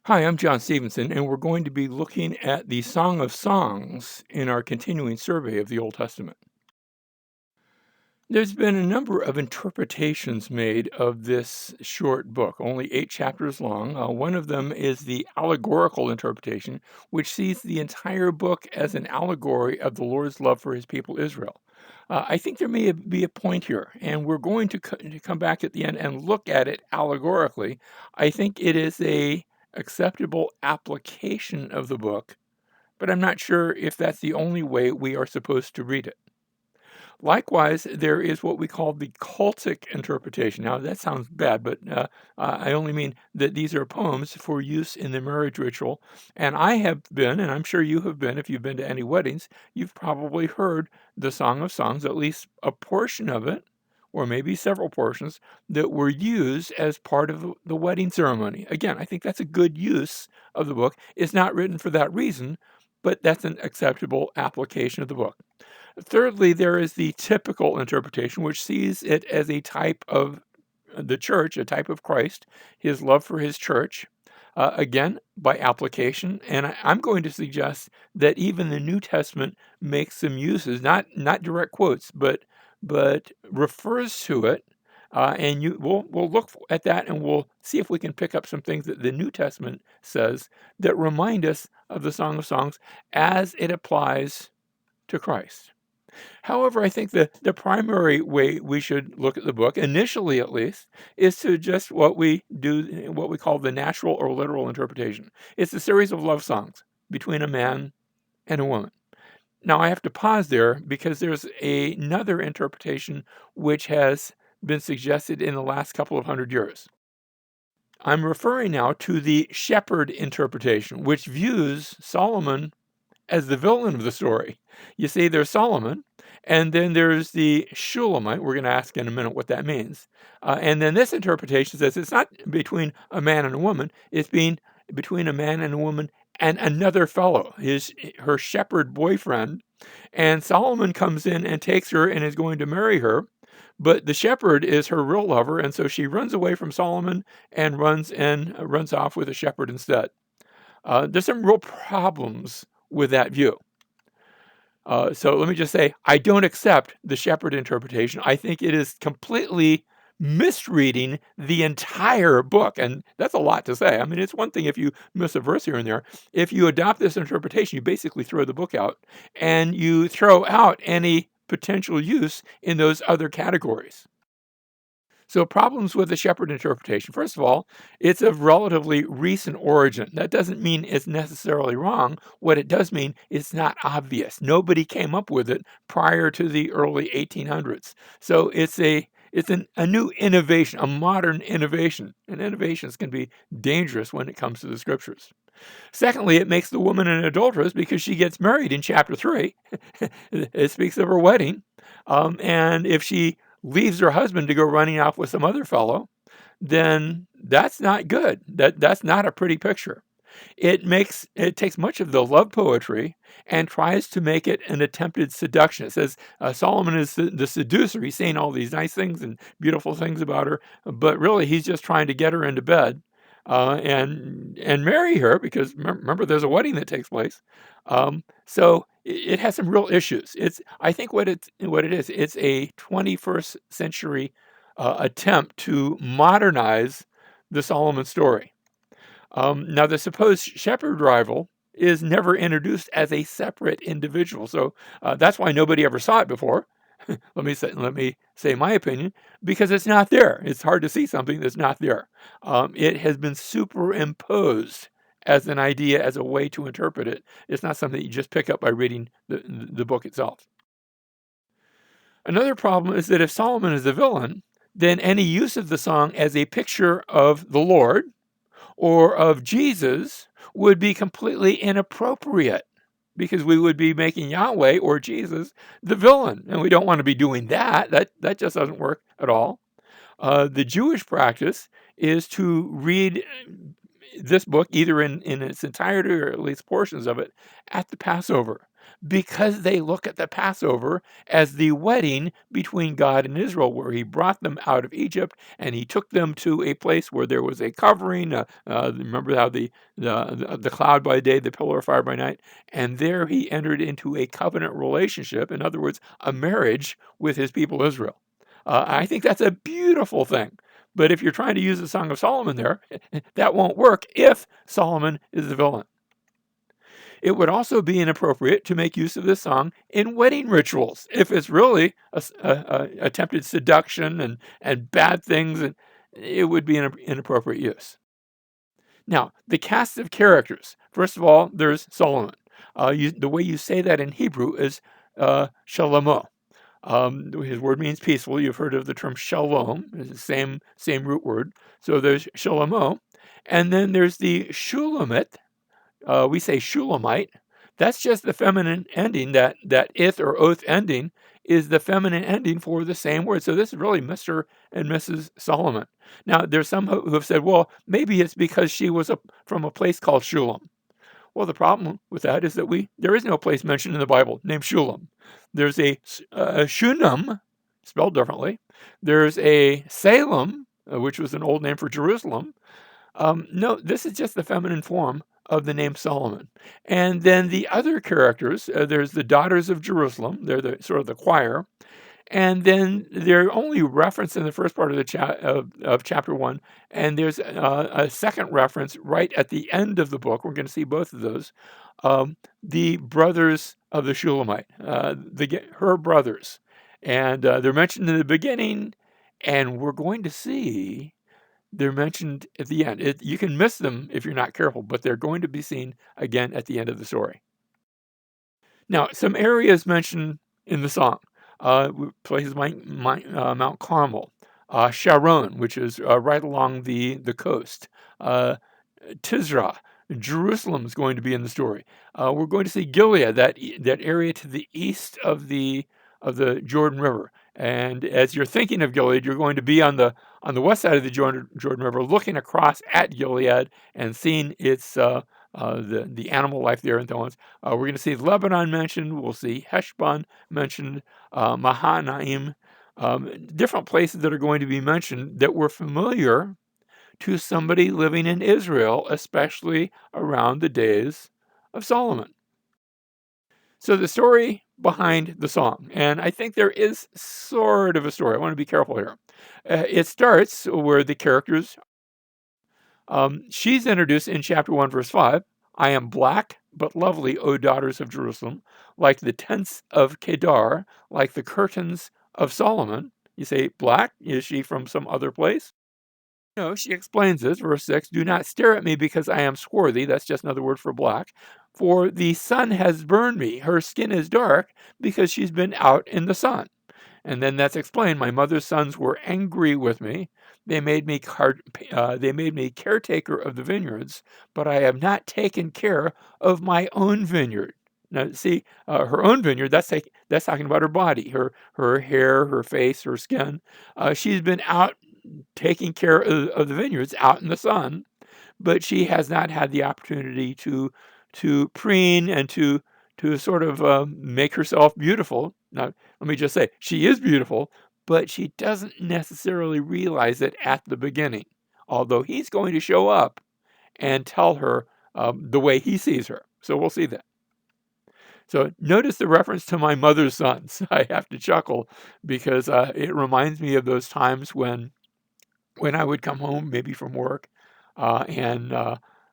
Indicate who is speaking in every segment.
Speaker 1: Hi, I'm John Stevenson, and we're going to be looking at the Song of Songs in our continuing survey of the Old Testament. There's been a number of interpretations made of this short book, only 8 chapters long. One of them is the allegorical interpretation, which sees the entire book as an allegory of the Lord's love for his people Israel. I think there may be a point here, and we're going to come back at the end and look at it allegorically. I think it is a acceptable application of the book, but I'm not sure if that's the only way we are supposed to read it. Likewise, there is what we call the cultic interpretation. Now, that sounds bad, but I only mean that these are poems for use in the marriage ritual. And I have been, and I'm sure you have been, if you've been to any weddings, you've probably heard the Song of Songs, at least a portion of it, or maybe several portions, that were used as part of the wedding ceremony. Again, I think that's a good use of the book. It's not written for that reason, but that's an acceptable application of the book. Thirdly, there is the typical interpretation, which sees it as a type of the church, a type of Christ, his love for his church, again, by application. And I'm going to suggest that even the New Testament makes some uses, not direct quotes, but refers to it. And we'll look at that and we'll see if we can pick up some things that the New Testament says that remind us of the Song of Songs as it applies to Christ. However, I think the primary way we should look at the book, initially at least, is to just what we call the natural or literal interpretation. It's a series of love songs between a man and a woman. Now, I have to pause there because there's another interpretation which has been suggested in the last couple of hundred years. I'm referring now to the shepherd interpretation, which views Solomon as the villain of the story. You see, there's Solomon, and then there's the Shulamite. We're going to ask in a minute what that means. And then this interpretation says it's not between a man and a woman, it's being between a man and a woman and another fellow, her shepherd boyfriend. And Solomon comes in and takes her and is going to marry her. But the shepherd is her real lover, and so she runs away from Solomon and runs off with a shepherd instead. There's some real problems with that view. So let me just say, I don't accept the shepherd interpretation. I think it is completely misreading the entire book. And that's a lot to say. I mean, it's one thing if you miss a verse here and there. If you adopt this interpretation, you basically throw the book out and you throw out any potential use in those other categories. So, problems with the shepherd interpretation. First of all, it's of relatively recent origin. That doesn't mean it's necessarily wrong. What it does mean it's not obvious. Nobody came up with it prior to the early 1800s. So it's a new innovation, a modern innovation. And innovations can be dangerous when it comes to the scriptures. Secondly, it makes the woman an adulteress because she gets married in chapter 3. It speaks of her wedding. And if she leaves her husband to go running off with some other fellow, then that's not good. That's not a pretty picture. It takes much of the love poetry and tries to make it an attempted seduction. It says Solomon is the seducer. He's saying all these nice things and beautiful things about her, but really he's just trying to get her into bed and marry her because remember there's a wedding that takes place. So it has some real issues. I think what it is. It's a 21st century attempt to modernize the Solomon story. Now, the supposed shepherd rival is never introduced as a separate individual, so that's why nobody ever saw it before. Let me say my opinion because it's not there. It's hard to see something that's not there. It has been superimposed as an idea, as a way to interpret it. It's not something you just pick up by reading the book itself. Another problem is that if Solomon is the villain, then any use of the song as a picture of the Lord or of Jesus would be completely inappropriate because we would be making Yahweh or Jesus the villain, and we don't want to be doing that. That just doesn't work at all. The Jewish practice is to read this book either in its entirety or at least portions of it at the Passover because they look at the Passover as the wedding between God and Israel, where he brought them out of Egypt and he took them to a place where there was a covering. Remember how the cloud by day, the pillar of fire by night, and there he entered into a covenant relationship, in other words, a marriage with his people Israel. I think that's a beautiful thing. But if you're trying to use the Song of Solomon there, that won't work if Solomon is the villain. It would also be inappropriate to make use of this song in wedding rituals if it's really attempted seduction and bad things, and it would be an inappropriate use. Now, the cast of characters. First of all, there's Solomon. The way you say that in Hebrew is Shalomo. His word means peaceful. You've heard of the term shalom. It's the same root word. So there's Shalomo. And then there's the Shulamite. We say Shulamite. That's just the feminine ending. That ith or oath ending is the feminine ending for the same word. So this is really Mr. and Mrs. Solomon. Now, there's some who have said, well, maybe it's because she was from a place called Shulam. Well, the problem with that is that there is no place mentioned in the Bible named Shulam. There's a Shunam, spelled differently. There's a Salem, which was an old name for Jerusalem. No, this is just the feminine form of the name Solomon. And then the other characters, there's the daughters of Jerusalem. They're the sort of the choir. And then they're only referenced in the first part of the of chapter 1, and there's a second reference right at the end of the book. We're going to see both of those. The brothers of the Shulamite, her brothers, and they're mentioned in the beginning, and we're going to see they're mentioned at the end. You can miss them if you're not careful, but they're going to be seen again at the end of the story. Now, some areas mentioned in the song. Places like Mount Carmel, Sharon, which is right along the coast, Tisra, Jerusalem is going to be in the story. We're going to see Gilead, that area to the east of the Jordan River. And as you're thinking of Gilead, you're going to be on the west side of the Jordan River, looking across at Gilead and seeing its the animal life there and so on. We're going to see Lebanon mentioned. We'll see Heshbon mentioned, Mahanaim, different places that are going to be mentioned that were familiar to somebody living in Israel, especially around the days of Solomon. So the story behind the song, and I think there is sort of a story. I want to be careful here. It starts where the characters, she's introduced in chapter 1, verse 5. I am black but lovely, O daughters of Jerusalem, like the tents of Kedar, like the curtains of Solomon. You say, black? Is she from some other place? No, she explains this, verse 6, do not stare at me because I am swarthy. That's just another word for black. For the sun has burned me. Her skin is dark because she's been out in the sun. And then that's explained. My mother's sons were angry with me. They made me caretaker of the vineyards, but I have not taken care of my own vineyard. Now, see, her own vineyard, that's talking about her body, her hair, her face, her skin. She's been out taking care of the vineyards out in the sun, but she has not had the opportunity to preen and to sort of make herself beautiful. Now, let me just say, she is beautiful, but she doesn't necessarily realize it at the beginning, although he's going to show up and tell her the way he sees her. So we'll see that. So notice the reference to my mother's sons. I have to chuckle because it reminds me of those times when I would come home, maybe from work, and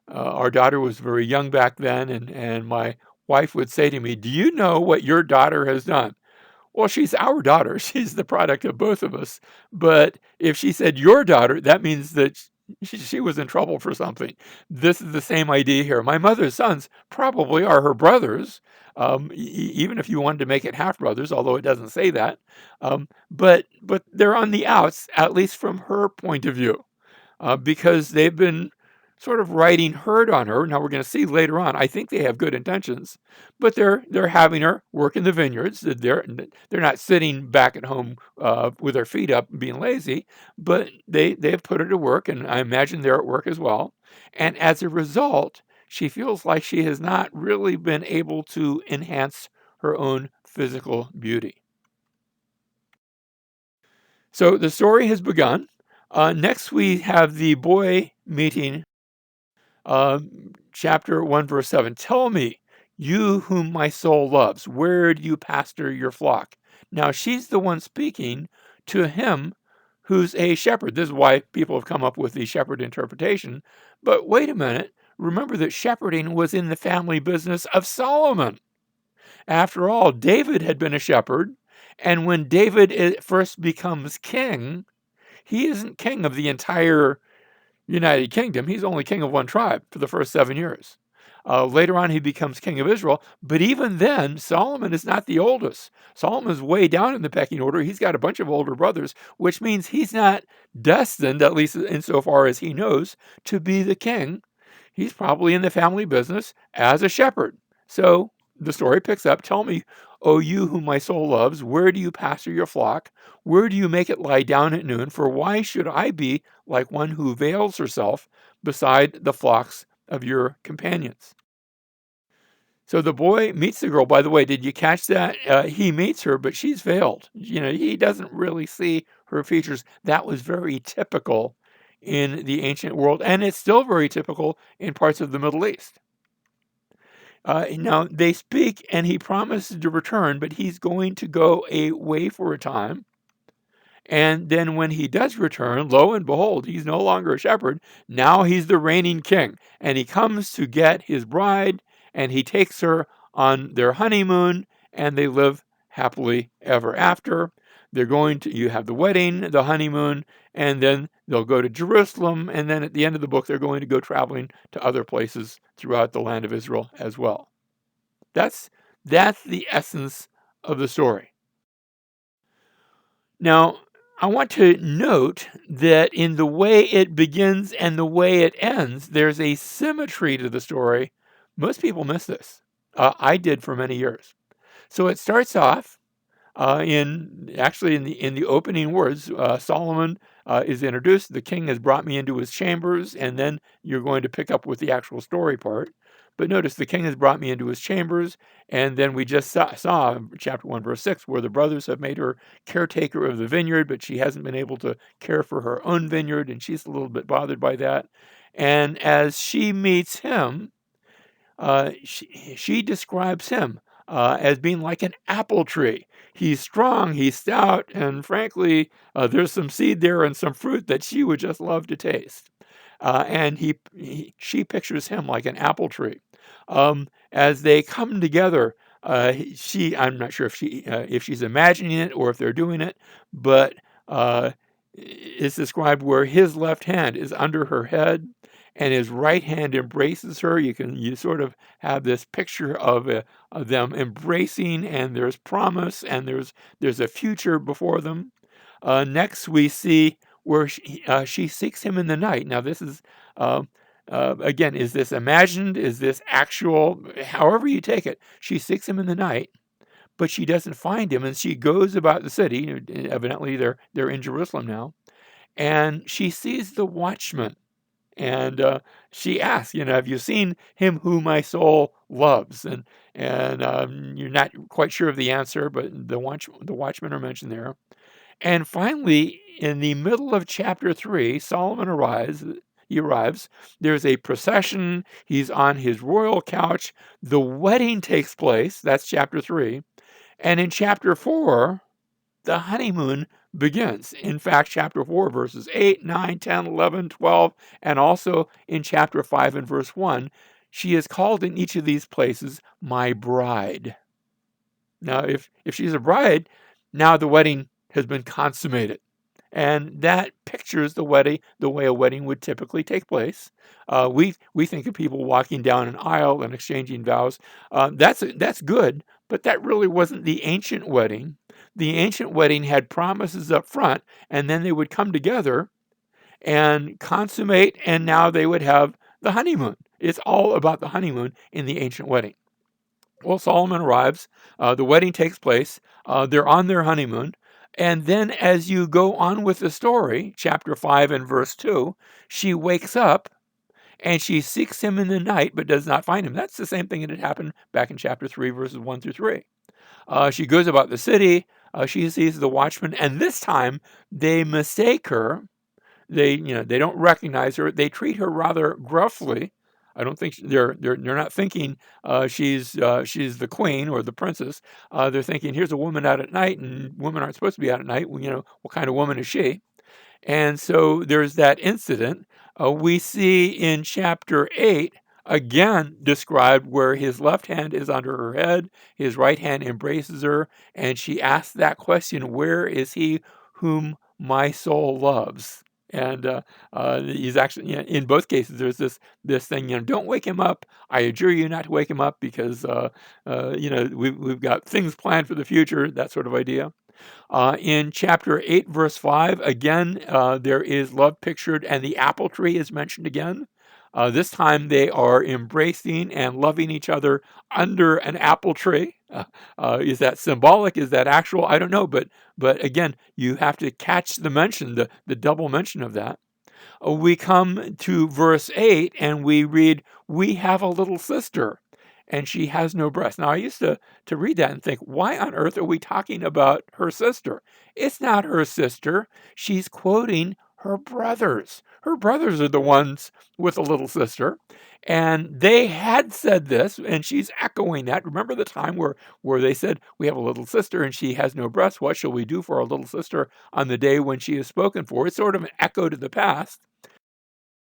Speaker 1: our daughter was very young back then, and my wife would say to me, do you know what your daughter has done? Well, she's our daughter. She's the product of both of us. But if she said your daughter, that means that she was in trouble for something. This is the same idea here. My mother's sons probably are her brothers, even if you wanted to make it half brothers, although it doesn't say that. But they're on the outs, at least from her point of view, because they've been sort of riding herd on her. Now we're going to see later on. I think they have good intentions, but they're having her work in the vineyards. They're not sitting back at home with their feet up and being lazy, but they've put her to work, and I imagine they're at work as well. And as a result, she feels like she has not really been able to enhance her own physical beauty. So the story has begun. Next, we have the boy meeting uh, chapter 1, verse 7. Tell me, you whom my soul loves, where do you pasture your flock? Now, she's the one speaking to him who's a shepherd. This is why people have come up with the shepherd interpretation. But wait a minute. Remember that shepherding was in the family business of Solomon. After all, David had been a shepherd. And when David first becomes king, he isn't king of the entire United Kingdom. He's only king of one tribe for the first 7 years. Later on, he becomes king of Israel. But even then, Solomon is not the oldest. Solomon's way down in the pecking order. He's got a bunch of older brothers, which means he's not destined, at least insofar as he knows, to be the king. He's probably in the family business as a shepherd. So the story picks up. Tell me, O you whom my soul loves, where do you pasture your flock? Where do you make it lie down at noon? For why should I be like one who veils herself beside the flocks of your companions? So the boy meets the girl. By the way, did you catch that? He meets her, but she's veiled. He doesn't really see her features. That was very typical in the ancient world, and it's still very typical in parts of the Middle East. Now they speak, and he promises to return, but he's going to go away for a time. And then when he does return, lo and behold, he's no longer a shepherd. Now he's the reigning king. And he comes to get his bride, and he takes her on their honeymoon, and they live happily ever after. You have the wedding, the honeymoon, and then they'll go to Jerusalem. And then at the end of the book, they're going to go traveling to other places throughout the land of Israel as well. That's the essence of the story. Now, I want to note that in the way it begins and the way it ends, there's a symmetry to the story. Most people miss this. I did for many years. So it starts off in the opening words. Solomon is introduced. The king has brought me into his chambers, and then you're going to pick up with the actual story part. But notice the king has brought me into his chambers, and then we just saw chapter 1, verse 6, where the brothers have made her caretaker of the vineyard, but she hasn't been able to care for her own vineyard, and she's a little bit bothered by that. And as she meets him, she describes him as being like an apple tree. He's strong, he's stout, and frankly, there's some seed there and some fruit that she would just love to taste. And she pictures him like an apple tree. As they come together, I'm not sure if she's imagining it or if they're doing it, but it's described where his left hand is under her head and his right hand embraces her. You sort of have this picture of them embracing, and there's promise, and there's a future before them. Next, we see where she seeks him in the night. Now, this is again, is this imagined? Is this actual? However you take it, she seeks him in the night, but she doesn't find him, and she goes about the city. Evidently, they're in Jerusalem now, and she sees the watchman. And she asks, have you seen him who my soul loves? And you're not quite sure of the answer, but the watchmen are mentioned there. And finally, in the middle of chapter 3, Solomon arrives. He arrives. There's a procession. He's on his royal couch. The wedding takes place. That's chapter 3. And in chapter 4, the honeymoon begins. In fact, chapter 4, verses 8, 9, 10, 11, 12, and also in chapter 5 and verse 1, she is called in each of these places my bride. Now, if she's a bride, now the wedding has been consummated. And that pictures the way a wedding would typically take place. We think of people walking down an aisle and exchanging vows. That's good, but that really wasn't the ancient wedding. The ancient wedding had promises up front, and then they would come together and consummate, and now they would have the honeymoon. It's all about the honeymoon in the ancient wedding. Well, Solomon arrives. The wedding takes place. They're on their honeymoon. And then as you go on with the story, chapter 5 and verse 2, she wakes up and she seeks him in the night but does not find him. That's the same thing that had happened back in chapter 3, verses 1 through 3. She goes about the city. She sees the watchman, and this time they mistake her. They don't recognize her. They treat her rather gruffly. I don't think they're not thinking she's the queen or the princess. They're thinking, here's a woman out at night, and women aren't supposed to be out at night. Well, what kind of woman is she? And so there's that incident. We see in chapter 8 again described where his left hand is under her head, his right hand embraces her, and she asks that question, where is he whom my soul loves? And he's actually, in both cases, there's this thing, don't wake him up. I adjure you not to wake him up because, we've got things planned for the future, that sort of idea. In chapter 8, verse 5, again, there is love pictured, and the apple tree is mentioned again. This time they are embracing and loving each other under an apple tree. Is that symbolic? Is that actual? I don't know. But again, you have to catch the mention, the double mention of that. We come to verse 8 and we read, we have a little sister and she has no breast. Now, I used to read that and think, why on earth are we talking about her sister? It's not her sister. She's quoting her brothers. Her brothers are the ones with a little sister. And they had said this, and she's echoing that. Remember the time where they said, we have a little sister and she has no breast. What shall we do for our little sister on the day when she is spoken for? It's sort of an echo to the past.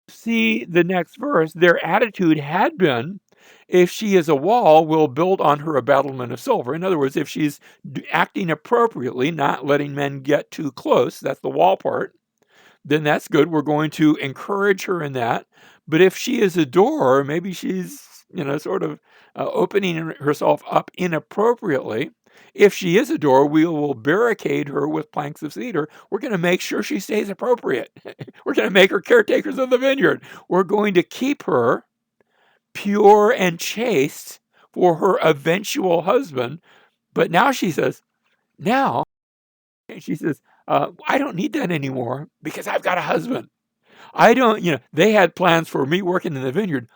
Speaker 1: See the next verse, their attitude had been, if she is a wall, we'll build on her a battlement of silver. In other words, if she's acting appropriately, not letting men get too close, that's the wall part, then that's good. We're going to encourage her in that. But if she is a door, maybe she's, sort of opening herself up inappropriately. If she is a door, we will barricade her with planks of cedar. We're going to make sure she stays appropriate. We're going to make her caretakers of the vineyard. We're going to keep her pure and chaste for her eventual husband. But now she says, now, and she says, I don't need that anymore because I've got a husband. I don't, they had plans for me working in the vineyard.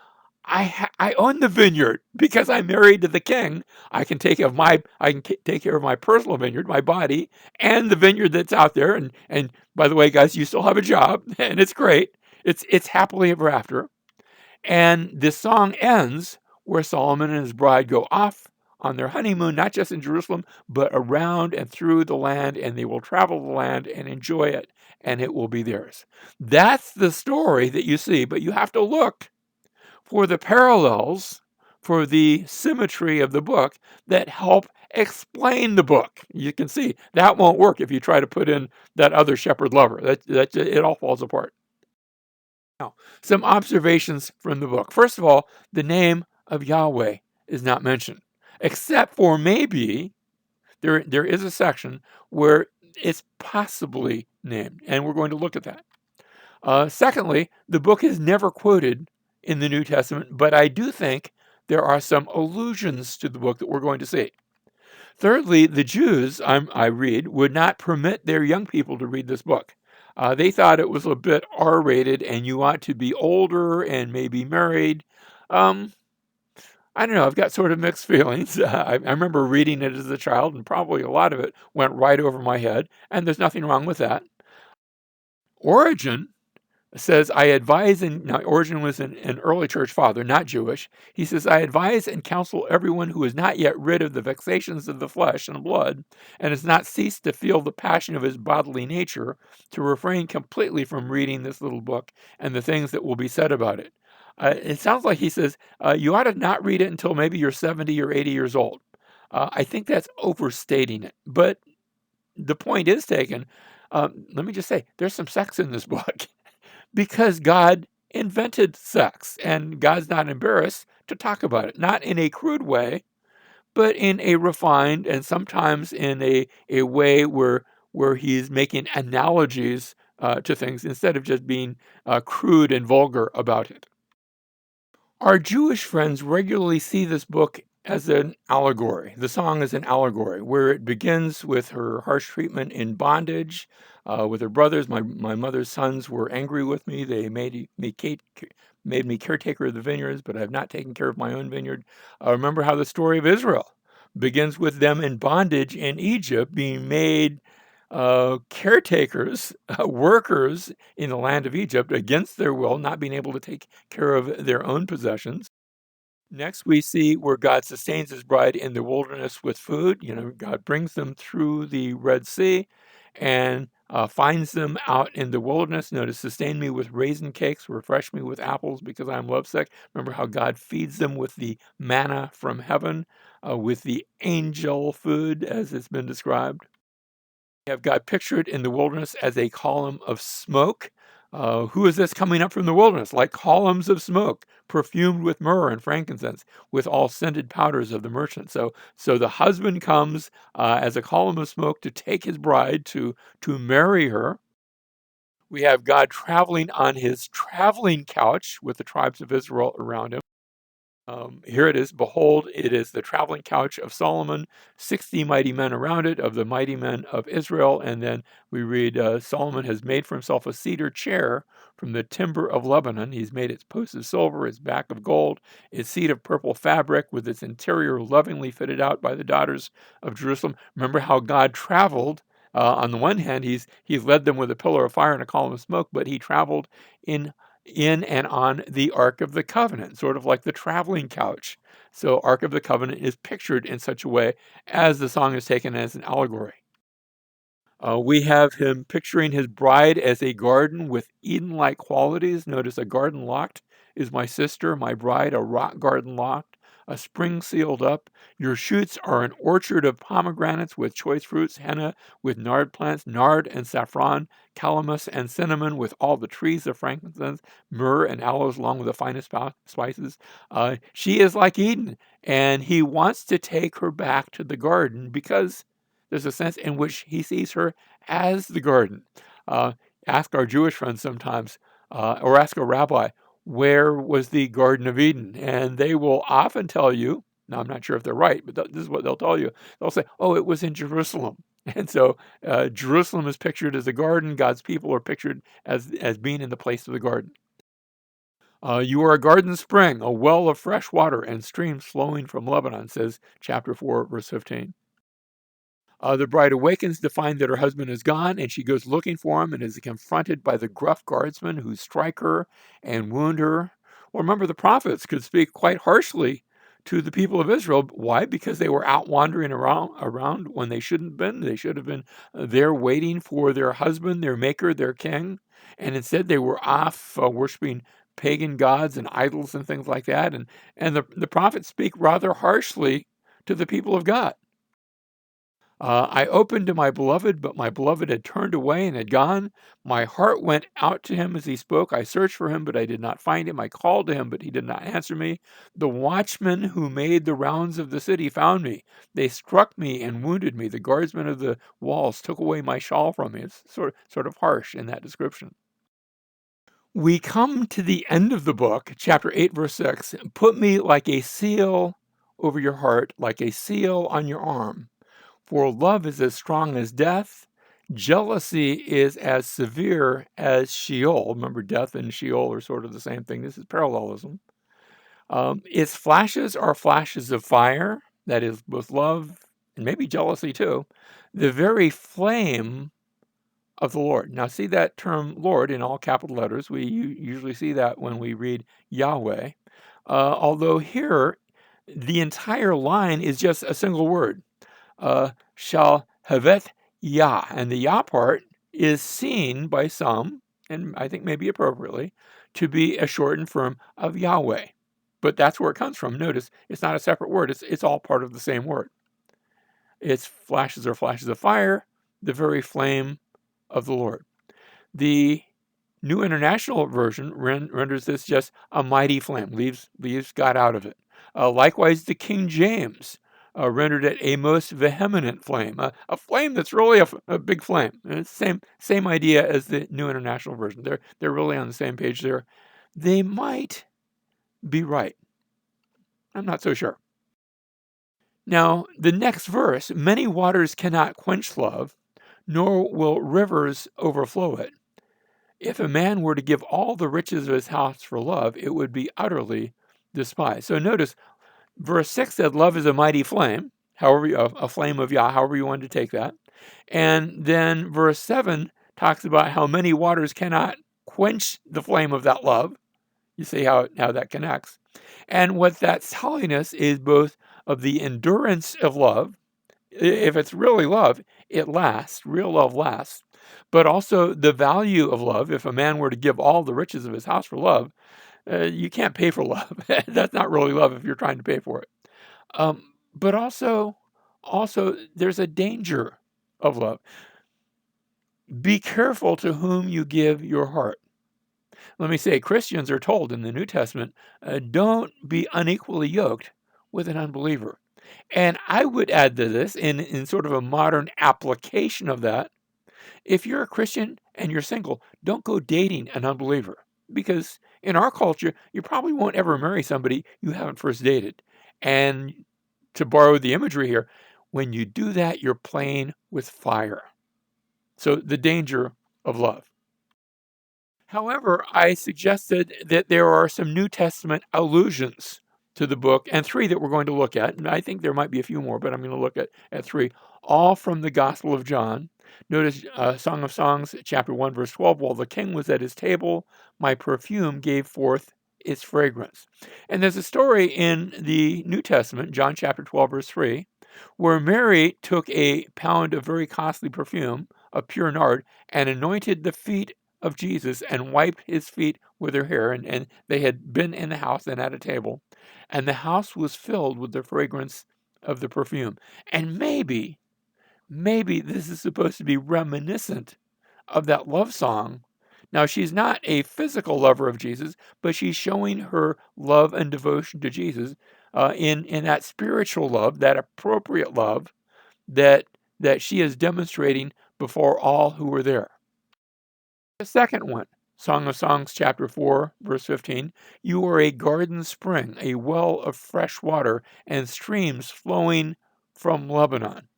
Speaker 1: I own the vineyard because I'm married to the king. I can take care of my personal vineyard, my body, and the vineyard that's out there. And by the way, guys, you still have a job, and it's great. It's happily ever after. And this song ends where Solomon and his bride go off on their honeymoon, not just in Jerusalem, but around and through the land, and they will travel the land and enjoy it, and it will be theirs. That's the story that you see, but you have to look for the parallels, for the symmetry of the book that help explain the book. You can see that won't work if you try to put in that other shepherd lover. That it all falls apart. Now, some observations from the book. First of all, the name of Yahweh is not mentioned, except for maybe there is a section where it's possibly named, and we're going to look at that. Secondly, the book is never quoted in the New Testament, but I do think there are some allusions to the book that we're going to see. Thirdly, the Jews, I read, would not permit their young people to read this book. They thought it was a bit R-rated, and you ought to be older and maybe married. I don't know. I've got sort of mixed feelings. I remember reading it as a child, and probably a lot of it went right over my head, and there's nothing wrong with that. Origen says, I advise, and now Origen was an early church father, not Jewish. He says, I advise and counsel everyone who is not yet rid of the vexations of the flesh and blood, and has not ceased to feel the passion of his bodily nature, to refrain completely from reading this little book and the things that will be said about it. It sounds like he says, you ought to not read it until maybe you're 70 or 80 years old. I think that's overstating it, but the point is taken. Let me just say, there's some sex in this book. Because God invented sex, and God's not embarrassed to talk about it, not in a crude way, but in a refined and sometimes in a way where he's making analogies to things instead of just being crude and vulgar about it. Our Jewish friends regularly see this book as an allegory. The song is an allegory where it begins with her harsh treatment in bondage with her brothers. My mother's sons were angry with me. They made me caretaker of the vineyards, but I have not taken care of my own vineyard. Remember how the story of Israel. begins with them in bondage in Egypt, being made caretakers, workers in the land of Egypt against their will, not being able to take care of their own possessions. Next, we see where God sustains his bride in the wilderness with food. God brings them through the Red Sea and finds them out in the wilderness. Notice, sustain me with raisin cakes, refresh me with apples because I am lovesick. Remember how God feeds them with the manna from heaven, with the angel food, as it's been described. We have God pictured in the wilderness as a column of smoke. Who is this coming up from the wilderness? Like columns of smoke, perfumed with myrrh and frankincense, with all scented powders of the merchant. So the husband comes as a column of smoke to take his bride to marry her. We have God traveling on his traveling couch with the tribes of Israel around him. Here it is. Behold, it is the traveling couch of Solomon, 60 mighty men around it, of the mighty men of Israel. And then we read Solomon has made for himself a cedar chair from the timber of Lebanon. He's made its posts of silver, its back of gold, its seat of purple fabric, with its interior lovingly fitted out by the daughters of Jerusalem. Remember how God traveled. On the one hand, he's led them with a pillar of fire and a column of smoke, but he traveled in and on the Ark of the Covenant, sort of like the traveling couch. So Ark of the Covenant is pictured in such a way as the song is taken as an allegory. We have him picturing his bride as a garden with Eden-like qualities. Notice, a garden locked is my sister, my bride, a rock garden locked, a spring sealed up. Your shoots are an orchard of pomegranates with choice fruits, henna with nard plants, nard and saffron, calamus and cinnamon with all the trees of frankincense, myrrh and aloes along with the finest spices. She is like Eden, and he wants to take her back to the garden because there's a sense in which he sees her as the garden. Uh, Ask our Jewish friends sometimes, or ask a rabbi, where was the Garden of Eden? And they will often tell you, now I'm not sure if they're right, but this is what they'll tell you. They'll say, oh, it was in Jerusalem. And so Jerusalem is pictured as a garden. God's people are pictured as being in the place of the garden. You are a garden spring, a well of fresh water and streams flowing from Lebanon, says chapter 4, verse 15. The bride awakens to find that her husband is gone, and she goes looking for him and is confronted by the gruff guardsmen who strike her and wound her. Well, remember, the prophets could speak quite harshly to the people of Israel. Why? Because they were out wandering around when they shouldn't have been. They should have been there waiting for their husband, their maker, their king. And instead, they were off worshiping pagan gods and idols and things like that. And the prophets speak rather harshly to the people of God. I opened to my beloved, but my beloved had turned away and had gone. My heart went out to him as he spoke. I searched for him, but I did not find him. I called to him, but he did not answer me. The watchmen who made the rounds of the city found me. They struck me and wounded me. The guardsmen of the walls took away my shawl from me. It's sort of harsh in that description. We come to the end of the book, chapter 8, verse 6. Put me like a seal over your heart, like a seal on your arm. For love is as strong as death. Jealousy is as severe as Sheol. Remember, death and Sheol are sort of the same thing. This is parallelism. Its flashes are flashes of fire, that is, both love and maybe jealousy too, the very flame of the Lord. Now, see that term Lord in all capital letters. We usually see that when we read Yahweh. Although here, the entire line is just a single word. Shall havet Yah. And the Yah part is seen by some, and I think maybe appropriately, to be a shortened form of Yahweh. But that's where it comes from. Notice it's not a separate word. It's all part of the same word. Its flashes are flashes of fire, the very flame of the Lord. The New International Version renders this just a mighty flame, leaves God out of it. Likewise, the King James rendered it a most vehement flame, a flame that's really a big flame. And it's the same idea as the New International Version. They're really on the same page there. They might be right. I'm not so sure. Now, the next verse, many waters cannot quench love, nor will rivers overflow it. If a man were to give all the riches of his house for love, it would be utterly despised. So notice, verse 6 said love is a mighty flame. however a flame of Yah, however you want to take that. And then verse 7 talks about how many waters cannot quench the flame of that love. You see how that connects. And what that's telling us is both of the endurance of love. If it's really love, it lasts. Real love lasts. But also the value of love. If a man were to give all the riches of his house for love, you can't pay for love. That's not really love if you're trying to pay for it. But also there's a danger of love. Be careful to whom you give your heart. Let me say, Christians are told in the New Testament, don't be unequally yoked with an unbeliever. And I would add to this, in sort of a modern application of that, if you're a Christian and you're single, don't go dating an unbeliever. Because in our culture, you probably won't ever marry somebody you haven't first dated. And to borrow the imagery here, when you do that, you're playing with fire. So the danger of love. However, I suggested that there are some New Testament allusions to the book, and three that we're going to look at. And I think there might be a few more, but I'm going to look at three, all from the Gospel of John. Notice Song of Songs, chapter 1, verse 12. While the king was at his table, my perfume gave forth its fragrance. And there's a story in the New Testament, John chapter 12, verse 3, where Mary took a pound of very costly perfume, of pure nard, and anointed the feet of Jesus and wiped his feet with her hair. And they had been in the house and at a table. And the house was filled with the fragrance of the perfume. And maybe this is supposed to be reminiscent of that love song. Now, she's not a physical lover of Jesus, but she's showing her love and devotion to Jesus in that spiritual love, that appropriate love that she is demonstrating before all who were there. The second one, Song of Songs, chapter 4, verse 15, you are a garden spring, a well of fresh water, and streams flowing from Lebanon.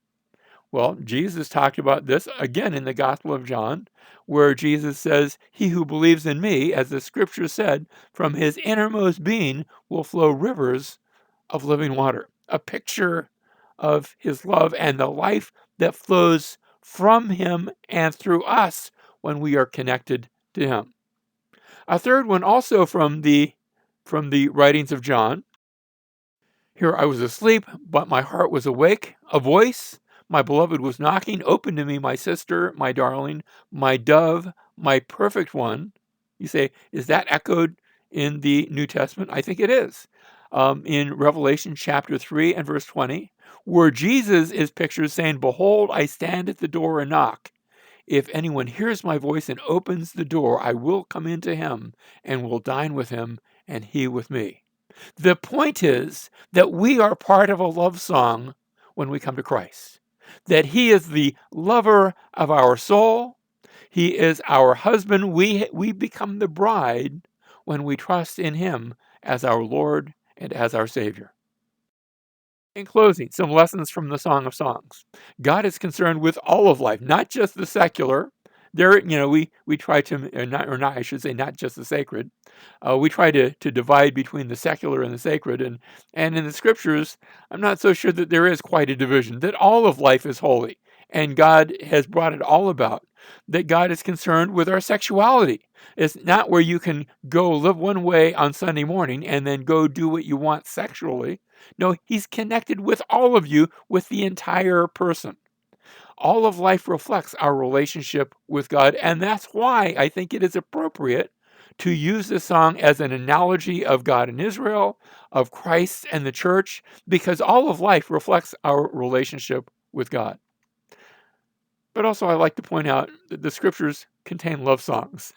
Speaker 1: Well, Jesus talked about this again in the Gospel of John, where Jesus says, he who believes in me, as the scripture said, from his innermost being will flow rivers of living water. A picture of his love and the life that flows from him and through us when we are connected to him. A third one also from the writings of John. Here I was asleep, but my heart was awake. A voice, my beloved was knocking. Open to me, my sister, my darling, my dove, my perfect one. You say, is that echoed in the New Testament? I think it is. In Revelation chapter 3 and verse 20, where Jesus is pictured saying, behold, I stand at the door and knock. If anyone hears my voice and opens the door, I will come into him and will dine with him and he with me. The point is that we are part of a love song when we come to Christ, that he is the lover of our soul. He is our husband. We become the bride when we trust in him as our Lord and as our Savior. In closing, some lessons from the Song of Songs. God is concerned with all of life, not just the secular. There, we try to, not, I should say, not just the sacred. We try to divide between the secular and the sacred. And in the scriptures, I'm not so sure that there is quite a division, that all of life is holy. And God has brought it all about. That God is concerned with our sexuality. It's not where you can go live one way on Sunday morning and then go do what you want sexually. No, he's connected with all of you, with the entire person. All of life reflects our relationship with God, and that's why I think it is appropriate to use this song as an analogy of God and Israel, of Christ and the church, because all of life reflects our relationship with God. But also, I like to point out that the scriptures contain love songs.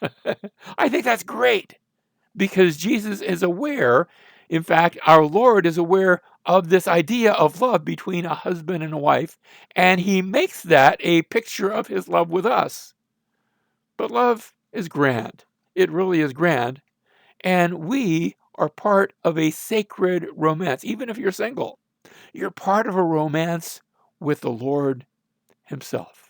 Speaker 1: I think that's great because Jesus is aware, in fact, our Lord is aware of this idea of love between a husband and a wife, and he makes that a picture of his love with us. But love is grand. It really is grand. And we are part of a sacred romance. Even if you're single, you're part of a romance with the Lord himself.